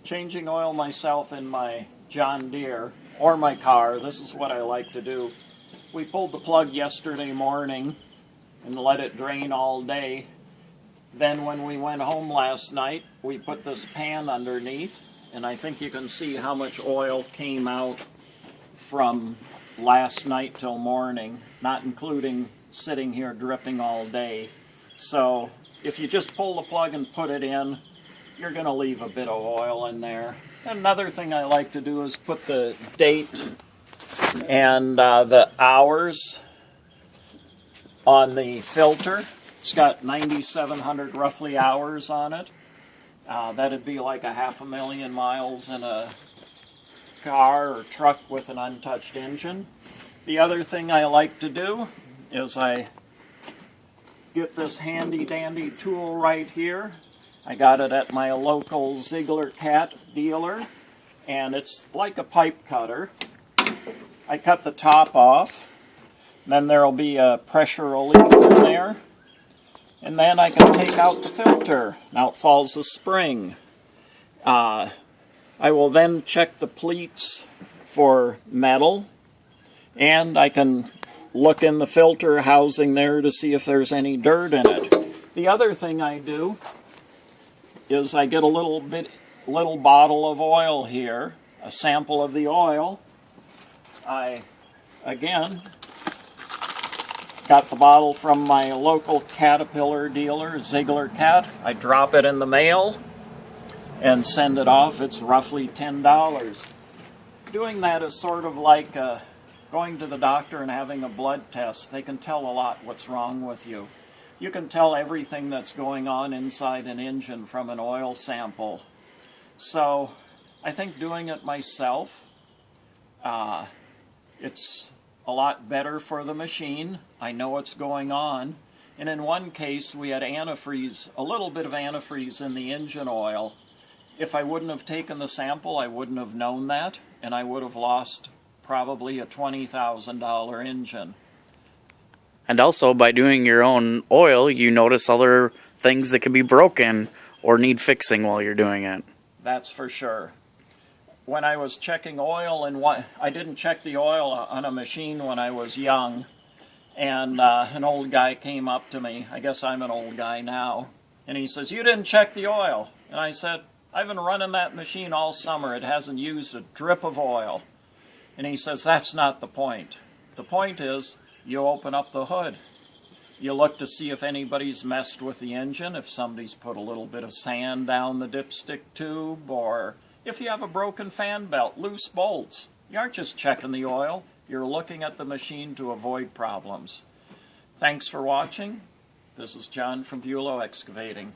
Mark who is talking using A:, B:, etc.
A: changing oil myself in my John Deere or my car. This is what I like to do. We pulled the plug yesterday morning and let it drain all day. Then when we went home last night, we put this pan underneath, and I think you can see how much oil came out from last night till morning, not including sitting here dripping all day. So if you just pull the plug and put it in, you're going to leave a bit of oil in there. Another thing I like to do is put the date and the hours on the filter. It's got 9,700 roughly hours on it. That'd be like 500,000 miles in a car or truck with an untouched engine. The other thing I like to do is I get this handy dandy tool right here. I got it at my local Ziegler Cat dealer, and it's like a pipe cutter. I cut the top off, then there'll be a pressure relief in there, and then I can take out the filter. Out falls the spring. I will then check the pleats for metal, and I can look in the filter housing there to see if there's any dirt in it. The other thing I do is I get a little bottle of oil here, a sample of the oil. I, again, got the bottle from my local Caterpillar dealer, Ziegler Cat. I drop it in the mail and send it off. It's roughly $10. Doing that is sort of like going to the doctor and having a blood test. They can tell a lot what's wrong with you. You can tell everything that's going on inside an engine from an oil sample. So I think doing it myself, it's a lot better for the machine. I know what's going on. And in one case, we had antifreeze, a little bit of antifreeze in the engine oil. If I wouldn't have taken the sample, I wouldn't have known that, and I would have lost probably a $20,000 engine.
B: And also, by doing your own oil, you notice other things that can be broken or need fixing while you're doing it.
A: That's for sure. When I was checking oil, I didn't check the oil on a machine when I was young, and an old guy came up to me. I guess I'm an old guy now. And he says, "You didn't check the oil." And I said, "I've been running that machine all summer. It hasn't used a drip of oil." And he says, "That's not the point. The point is, you open up the hood. You look to see if anybody's messed with the engine, if somebody's put a little bit of sand down the dipstick tube, or if you have a broken fan belt, loose bolts. You aren't just checking the oil. You're looking at the machine to avoid problems." Thanks for watching. This is John from Bulow Excavating.